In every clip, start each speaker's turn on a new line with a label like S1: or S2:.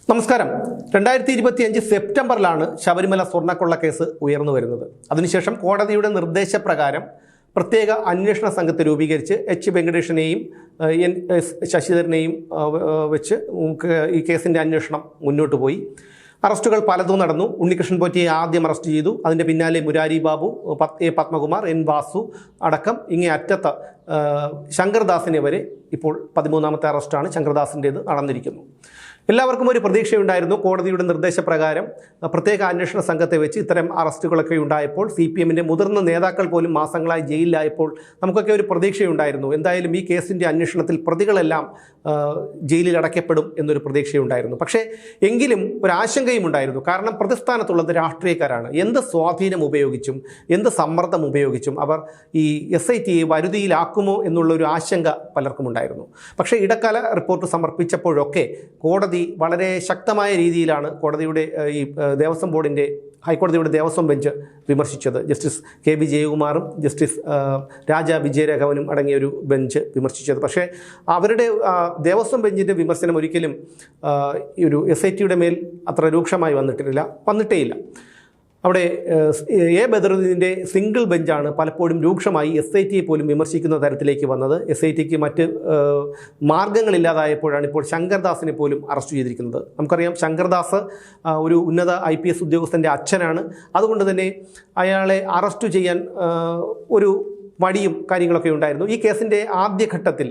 S1: നമസ്കാരം. 2025 സെപ്റ്റംബറിലാണ് ശബരിമല സ്വർണ്ണക്കൊള്ള കേസ് ഉയർന്നു വരുന്നത്. അതിനുശേഷം കോടതിയുടെ നിർദ്ദേശപ്രകാരം പ്രത്യേക അന്വേഷണ സംഘത്തെ രൂപീകരിച്ച് എച്ച് വെങ്കടേഷിനെയും എൻ ശശിധരനെയും വെച്ച് ഈ കേസിൻ്റെ അന്വേഷണം മുന്നോട്ട് പോയി. അറസ്റ്റുകൾ പലതും നടന്നു. ഉണ്ണികൃഷ്ണൻ പോറ്റിയെ ആദ്യം അറസ്റ്റ് ചെയ്തു. അതിൻ്റെ പിന്നാലെ മുരാരി ബാബു, എ പത്മകുമാർ, എൻ വാസു അടക്കം ഇങ്ങേ അറ്റത്ത് ശങ്കർദാസിനെ വരെ ഇപ്പോൾ 13ാമത്തെ അറസ്റ്റാണ് ശങ്കർദാസിൻ്റേത് നടന്നിരിക്കുന്നു. എല്ലാവർക്കും ഒരു പ്രതീക്ഷയുണ്ടായിരുന്നു. കോടതിയുടെ നിർദ്ദേശപ്രകാരം പ്രത്യേക അന്വേഷണ സംഘത്തെ വെച്ച് ഇത്തരം അറസ്റ്റുകളൊക്കെ ഉണ്ടായപ്പോൾ CPM-ന്റെ മുതിർന്ന നേതാക്കൾ പോലും മാസങ്ങളായി ജയിലിലായപ്പോൾ നമുക്കൊക്കെ ഒരു പ്രതീക്ഷയുണ്ടായിരുന്നു. എന്തായാലും ഈ കേസിൻ്റെ അന്വേഷണത്തിൽ പ്രതികളെല്ലാം ജയിലിൽ അടയ്ക്കപ്പെടും എന്നൊരു പ്രതീക്ഷയുണ്ടായിരുന്നു. പക്ഷേ എങ്കിലും ഒരാശങ്കയും ഉണ്ടായിരുന്നു. കാരണം പ്രതിസ്ഥാനത്തുള്ളത് രാഷ്ട്രീയക്കാരാണ്. എന്ത് സ്വാധീനം ഉപയോഗിച്ചും എന്ത് സമ്മർദ്ദം ഉപയോഗിച്ചും അവർ ഈ SITയെ വരുതിയിലാക്കുമോ എന്നുള്ളൊരു ആശങ്ക പലർക്കും ഉണ്ടായിരുന്നു. പക്ഷേ ഇടക്കാല റിപ്പോർട്ട് സമർപ്പിച്ചപ്പോഴൊക്കെ കോടതി വളരെ ശക്തമായ രീതിയിലാണ് കോടതിയുടെ ഈ ദേവസ്വം ബോർഡിൻ്റെ ഹൈക്കോടതിയുടെ ദേവസ്വം ബെഞ്ച് വിമർശിച്ചത്. ജസ്റ്റിസ് KB ജയകുമാറും ജസ്റ്റിസ് രാജ വിജയരാഘവനും അടങ്ങിയൊരു ബെഞ്ച് വിമർശിച്ചത്. പക്ഷേ അവരുടെ ദേവസ്വം ബെഞ്ചിൻ്റെ വിമർശനം ഒരിക്കലും ഒരു SITയുടെ മേൽ അത്ര രൂക്ഷമായി വന്നിട്ടേയില്ല. അവിടെ എ ബദറുദ്ദീൻ്റെ സിംഗിൾ ബെഞ്ചാണ് പലപ്പോഴും രൂക്ഷമായി SITയെ പോലും വിമർശിക്കുന്ന തരത്തിലേക്ക് വന്നത്. SITക്ക് മറ്റ് മാർഗങ്ങളില്ലാതായപ്പോഴാണ് ഇപ്പോൾ ശങ്കർദാസിനെ പോലും അറസ്റ്റ് ചെയ്തിരിക്കുന്നത്. നമുക്കറിയാം, ശങ്കർദാസ് ഒരു ഉന്നത IPS ഉദ്യോഗസ്ഥൻ്റെ അച്ഛനാണ്. അതുകൊണ്ട് തന്നെ അയാളെ അറസ്റ്റ് ചെയ്യാൻ ഒരു മടിയും കാര്യങ്ങളൊക്കെ ഉണ്ടായിരുന്നു. ഈ കേസിൻ്റെ ആദ്യഘട്ടത്തിൽ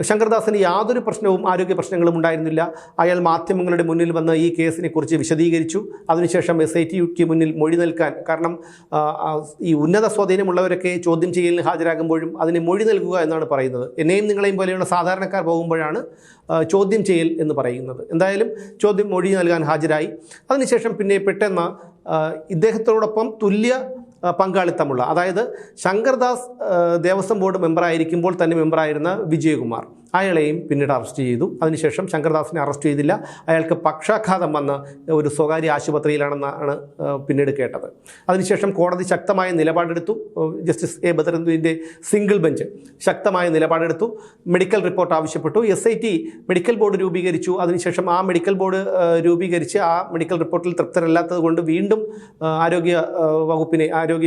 S1: ശങ്കർദാസിന് യാതൊരു പ്രശ്നവും ആരോഗ്യ പ്രശ്നങ്ങളും ഉണ്ടായിരുന്നില്ല. അയാൾ മാധ്യമങ്ങളുടെ മുന്നിൽ വന്ന് ഈ കേസിനെക്കുറിച്ച് വിശദീകരിച്ചു. അതിനുശേഷം SITക്ക് മുന്നിൽ മൊഴി നൽകാൻ, കാരണം ഈ ഉന്നത സ്വാധീനമുള്ളവരൊക്കെ ചോദ്യം ചെയ്യലിന് ഹാജരാകുമ്പോഴും അതിന് മൊഴി നൽകുക എന്നാണ് പറയുന്നത്. എന്നെയും നിങ്ങളെയും പോലെയുള്ള സാധാരണക്കാർ പോകുമ്പോഴാണ് ചോദ്യം ചെയ്യൽ എന്ന് പറയുന്നത്. എന്തായാലും മൊഴി നൽകാൻ ഹാജരായി. അതിനുശേഷം പിന്നെ പെട്ടെന്ന് ഇദ്ദേഹത്തോടൊപ്പം തുല്യ പങ്കാളിത്തമുള്ള, അതായത് ശങ്കർദാസ് ദേവസ്വം ബോർഡ് മെമ്പറായിരിക്കുമ്പോൾ തന്നെ മെമ്പറായിരുന്ന വിജയകുമാർ, അയാളെയും പിന്നീട് അറസ്റ്റ് ചെയ്തു. അതിനുശേഷം ശങ്കർദാസിനെ അറസ്റ്റ് ചെയ്തില്ല. അയാൾക്ക് പക്ഷാഘാതം വന്ന് ഒരു സ്വകാര്യ ആശുപത്രിയിലാണെന്നാണ് പിന്നീട് കേട്ടത്. അതിനുശേഷം കോടതി ശക്തമായ നിലപാടെടുത്തു. ജസ്റ്റിസ് എ ബദറുദ്ദീൻ്റെ സിംഗിൾ ബെഞ്ച് ശക്തമായ നിലപാടെടുത്തു. മെഡിക്കൽ റിപ്പോർട്ട് ആവശ്യപ്പെട്ടു. SIT മെഡിക്കൽ ബോർഡ് രൂപീകരിച്ചു. അതിനുശേഷം ആ മെഡിക്കൽ ബോർഡ് രൂപീകരിച്ച് ആ മെഡിക്കൽ റിപ്പോർട്ടിൽ തൃപ്തരല്ലാത്തത് കൊണ്ട് വീണ്ടും ആരോഗ്യ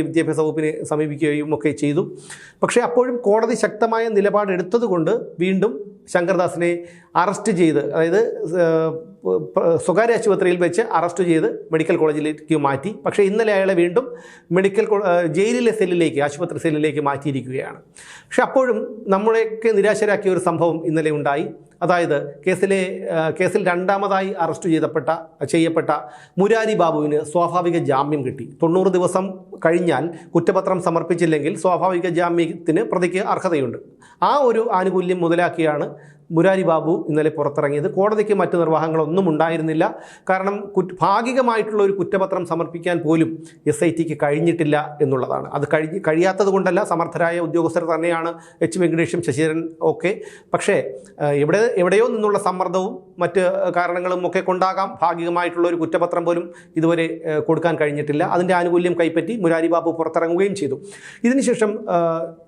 S1: വിദ്യാഭ്യാസ വകുപ്പിനെ സമീപിക്കുകയും ഒക്കെ ചെയ്തു. പക്ഷേ അപ്പോഴും കോടതി ശക്തമായ നിലപാടെടുത്തതുകൊണ്ട് വീണ്ടും ശങ്കർദാസിനെ അറസ്റ്റ് ചെയ്ത്, അതായത് സ്വകാര്യ ആശുപത്രിയിൽ വെച്ച് അറസ്റ്റ് ചെയ്ത് മെഡിക്കൽ കോളേജിലേക്ക് മാറ്റി. പക്ഷേ ഇന്നലെ അയാളെ വീണ്ടും ജയിലിലെ സെല്ലിലേക്ക്, ആശുപത്രി സെല്ലിലേക്ക് മാറ്റിയിരിക്കുകയാണ്. പക്ഷെ അപ്പോഴും നമ്മളെയൊക്കെ നിരാശരാക്കിയ ഒരു സംഭവം ഇന്നലെ ഉണ്ടായി. അതായത് കേസിൽ രണ്ടാമതായി അറസ്റ്റ് ചെയ്യപ്പെട്ട മുരാരി ബാബുവിന് സ്വാഭാവിക ജാമ്യം കിട്ടി. 90 ദിവസം കഴിഞ്ഞാൽ കുറ്റപത്രം സമർപ്പിച്ചില്ലെങ്കിൽ സ്വാഭാവിക ജാമ്യത്തിന് പ്രതിക്ക് അർഹതയുണ്ട്. ആ ഒരു ആനുകൂല്യം മുതലാക്കിയാണ് മുരാരി ബാബു ഇന്നലെ പുറത്തിറങ്ങിയത്. കോടതിക്ക് മറ്റ് നിർവാഹങ്ങളൊന്നും ഉണ്ടായിരുന്നില്ല. കാരണം ഭാഗികമായിട്ടുള്ള ഒരു കുറ്റപത്രം സമർപ്പിക്കാൻ പോലും SITക്ക് കഴിഞ്ഞിട്ടില്ല എന്നുള്ളതാണ്. അത് കഴിയാത്തത് കൊണ്ടല്ല, സമർത്ഥരായ ഉദ്യോഗസ്ഥർ തന്നെയാണ് എച്ച് വെങ്കടേഷും ശശിധരൻ ഒക്കെ. പക്ഷേ എവിടെയോ നിന്നുള്ള സമ്മർദ്ദവും മറ്റ് കാരണങ്ങളും ഒക്കെ കൊണ്ടാകാം ഭാഗികമായിട്ടുള്ള ഒരു കുറ്റപത്രം പോലും ഇതുവരെ കൊടുക്കാൻ കഴിഞ്ഞിട്ടില്ല. അതിൻ്റെ ആനുകൂല്യം കൈപ്പറ്റി മുരാരി ബാബു പുറത്തിറങ്ങുകയും ചെയ്തു. ഇതിനുശേഷം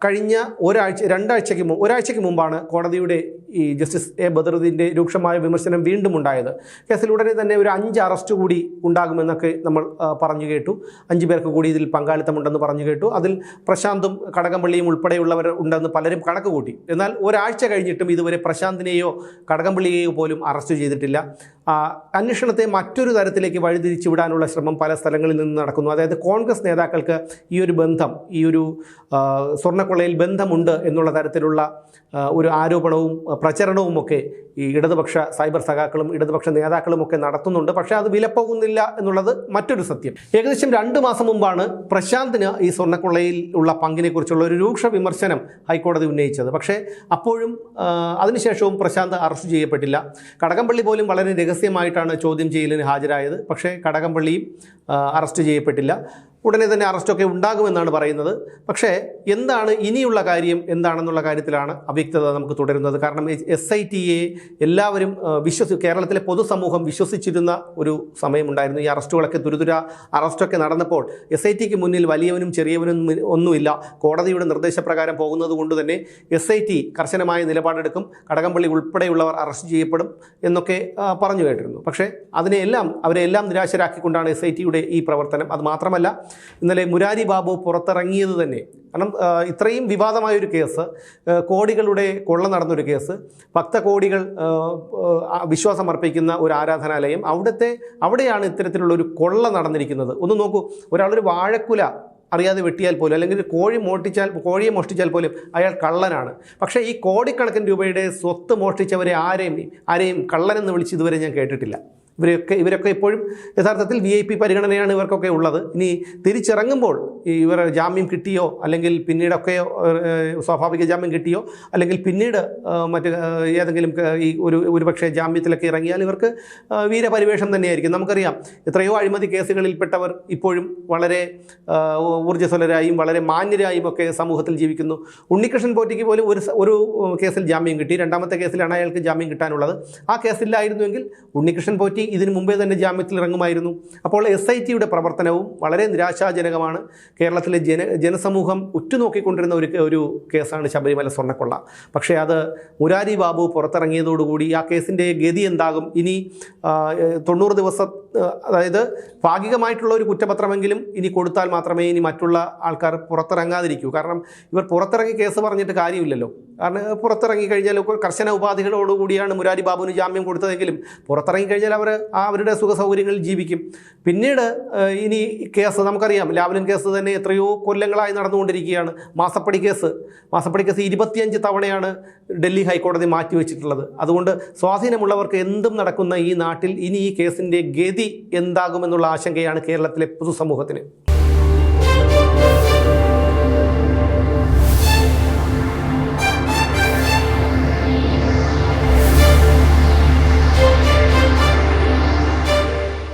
S1: കഴിഞ്ഞ ഒരാഴ്ചയ്ക്ക് മുമ്പാണ് കോടതിയുടെ ഈ ജസ്റ്റിസ് എ ബദറുദ്ദീൻ്റെ രൂക്ഷമായ വിമർശനം വീണ്ടും ഉണ്ടായത്. കേസിൽ ഉടനെ തന്നെ ഒരു 5 അറസ്റ്റ് കൂടി ഉണ്ടാകുമെന്നൊക്കെ നമ്മൾ പറഞ്ഞു കേട്ടു. 5 പേർക്ക് കൂടി ഇതിൽ പങ്കാളിത്തമുണ്ടെന്ന് പറഞ്ഞു കേട്ടു. അതിൽ പ്രശാന്തും കടകംപള്ളിയും ഉൾപ്പെടെയുള്ളവർ ഉണ്ടെന്ന് പലരും കണക്ക് കൂട്ടി. എന്നാൽ ഒരാഴ്ച കഴിഞ്ഞിട്ടും ഇതുവരെ പ്രശാന്തിനെയോ കടകംപള്ളിയെയോ പോലും അറസ്റ്റ് ചെയ്തിട്ടില്ല. അന്വേഷണത്തെ മറ്റൊരു തരത്തിലേക്ക് വഴിതിരിച്ചു വിടാനുള്ള ശ്രമം പല സ്ഥലങ്ങളിൽ നിന്ന് നടക്കുന്നു. അതായത് കോൺഗ്രസ് നേതാക്കൾക്ക് ഈ ഒരു ബന്ധം, ഈ ഒരു സ്വർണ്ണക്കൊള്ളയിൽ ബന്ധമുണ്ട് എന്നുള്ള തരത്തിലുള്ള ഒരു ആരോപണവും പ്രചരണവുമൊക്കെ ഈ ഇടതുപക്ഷ സൈബർ സഖാക്കളും ഇടതുപക്ഷ നേതാക്കളും ഒക്കെ നടത്തുന്നുണ്ട്. പക്ഷേ അത് വിലപ്പോകുന്നില്ല എന്നുള്ളത് മറ്റൊരു സത്യം. ഏകദേശം 2 മാസം മുമ്പാണ് പ്രശാന്തിന് ഈ സ്വർണ്ണക്കൊള്ളയിൽ ഉള്ള പങ്കിനെക്കുറിച്ചുള്ള ഒരു രൂക്ഷ വിമർശനം ഹൈക്കോടതി ഉന്നയിച്ചത്. പക്ഷേ അപ്പോഴും അതിനുശേഷവും പ്രശാന്ത് അറസ്റ്റ് ചെയ്യപ്പെട്ടില്ല. കടകംപള്ളി പോലും വളരെ രഹസ്യമായിട്ടാണ് ചോദ്യം ചെയ്യലിന് ഹാജരായത്. പക്ഷേ കടകംപള്ളിയും അറസ്റ്റ് ചെയ്യപ്പെട്ടില്ല. ഉടനെ തന്നെ അറസ്റ്റൊക്കെ ഉണ്ടാകുമെന്നാണ് പറയുന്നത്. പക്ഷേ എന്താണ് ഇനിയുള്ള കാര്യം എന്താണെന്നുള്ള കാര്യത്തിലാണ് അവ്യക്തത നമുക്ക് തുടരുന്നത്. കാരണം SITയെ എല്ലാവരും കേരളത്തിലെ പൊതുസമൂഹം വിശ്വസിച്ചിരുന്ന ഒരു സമയമുണ്ടായിരുന്നു. ഈ അറസ്റ്റുകളൊക്കെ തുരുതുര അറസ്റ്റൊക്കെ നടന്നപ്പോൾ SITക്ക് മുന്നിൽ വലിയവനും ചെറിയവനും ഒന്നുമില്ല, കോടതിയുടെ നിർദ്ദേശപ്രകാരം പോകുന്നത് കൊണ്ട് തന്നെ SIT കർശനമായ നിലപാടെടുക്കും, കടകംപള്ളി ഉൾപ്പെടെയുള്ളവർ അറസ്റ്റ് ചെയ്യപ്പെടും എന്നൊക്കെ പറഞ്ഞു കേട്ടിരുന്നു. പക്ഷേ അവരെല്ലാം നിരാശരാക്കിക്കൊണ്ടാണ് SITയുടെ ഈ പ്രവർത്തനം. അത് മാത്രമല്ല, ഇന്നലെ മുരാരി ബാബു പുറത്തിറങ്ങിയത് തന്നെ, കാരണം ഇത്രയും വിവാദമായൊരു കേസ്, കോടികളുടെ കൊള്ള നടന്നൊരു കേസ്, ഭക്തകോടികൾ വിശ്വാസമർപ്പിക്കുന്ന ഒരു ആരാധനാലയം, അവിടെയാണ് ഇത്തരത്തിലുള്ള ഒരു കൊള്ള നടന്നിരിക്കുന്നത്. ഒന്ന് നോക്കൂ, ഒരാളൊരു വാഴക്കുല അറിയാതെ വെട്ടിയാൽ പോലും, അല്ലെങ്കിൽ കോഴിയെ മോഷ്ടിച്ചാൽ പോലും അയാൾ കള്ളനാണ്. പക്ഷേ ഈ കോടിക്കണക്കിന് രൂപയുടെ സ്വത്ത് മോഷ്ടിച്ചവരെ ആരെയും കള്ളനെന്ന് വിളിച്ച് ഇതുവരെ ഞാൻ കേട്ടിട്ടില്ല. ഇവരൊക്കെ ഇപ്പോഴും യഥാർത്ഥത്തിൽ VIP പരിഗണനയാണ് ഇവർക്കൊക്കെ ഉള്ളത്. ഇനി തിരിച്ചിറങ്ങുമ്പോൾ ഇവർ ജാമ്യം കിട്ടിയോ, അല്ലെങ്കിൽ പിന്നീടൊക്കെ സ്വാഭാവിക ജാമ്യം കിട്ടിയോ, അല്ലെങ്കിൽ പിന്നീട് മറ്റ് ഏതെങ്കിലും ഒരുപക്ഷെ ജാമ്യത്തിലൊക്കെ ഇറങ്ങിയാൽ ഇവർക്ക് വീരപരിവേഷം തന്നെയായിരിക്കും. നമുക്കറിയാം, എത്രയോ അഴിമതി കേസുകളിൽപ്പെട്ടവർ ഇപ്പോഴും വളരെ ഊർജ്ജസ്വലരായും വളരെ മാന്യരായും ഒക്കെ സമൂഹത്തിൽ ജീവിക്കുന്നു. ഉണ്ണികൃഷ്ണൻ പോറ്റിക്ക് പോലും ഒരു കേസിൽ ജാമ്യം കിട്ടി, രണ്ടാമത്തെ കേസിലാണ് അയാൾക്ക് ജാമ്യം കിട്ടാനുള്ളത്. ആ കേസിലായിരുന്നുവെങ്കിൽ ഉണ്ണികൃഷ്ണൻ പോറ്റി ഇതിനു മുമ്പേ തന്നെ ജാമ്യത്തിൽ ഇറങ്ങുമായിരുന്നു. അപ്പോൾ SITയുടെ പ്രവർത്തനവും വളരെ നിരാശാജനകമാണ്. കേരളത്തിലെ ജനസമൂഹം ഉറ്റുനോക്കിക്കൊണ്ടിരുന്ന ഒരു കേസാണ് ശബരിമല സ്വർണ്ണക്കൊള്ള. പക്ഷേ അത് മുരാരി ബാബു പുറത്തിറങ്ങിയതോടുകൂടി ആ കേസിൻ്റെ ഗതി എന്താകും? ഇനി 90 ദിവസം, അതായത് ഭാഗികമായിട്ടുള്ള ഒരു കുറ്റപത്രമെങ്കിലും ഇനി കൊടുത്താൽ മാത്രമേ ഇനി മറ്റുള്ള ആൾക്കാർ പുറത്തിറങ്ങാതിരിക്കൂ. കാരണം ഇവർ പുറത്തിറങ്ങി കേസ് പറഞ്ഞിട്ട് കാര്യമില്ലല്ലോ. കാരണം പുറത്തിറങ്ങി കഴിഞ്ഞാൽ കർശന ഉപാധികളോടുകൂടിയാണ് മുരാരി ബാബുവിന് ജാമ്യം കൊടുത്തതെങ്കിലും പുറത്തിറങ്ങിക്കഴിഞ്ഞാൽ അവരുടെ സുഖ സൗകര്യങ്ങളിൽ ജീവിക്കും. പിന്നീട് ഇനി കേസ് നമുക്കറിയാം, ലാവ്ലിൻ കേസ് തന്നെ എത്രയോ കൊല്ലങ്ങളായി നടന്നുകൊണ്ടിരിക്കുകയാണ്. മാസപ്പടി കേസ് 25 തവണയാണ് ഡൽഹി ഹൈക്കോടതി മാറ്റിവെച്ചിട്ടുള്ളത്. അതുകൊണ്ട് സ്വാധീനമുള്ളവർക്ക് എന്തും നടക്കുന്ന ഈ നാട്ടിൽ ഇനി ഈ കേസിൻ്റെ ഗതി എന്താകുമെന്നുള്ള ആശങ്കയാണ് കേരളത്തിലെ പൊതുസമൂഹത്തിന്.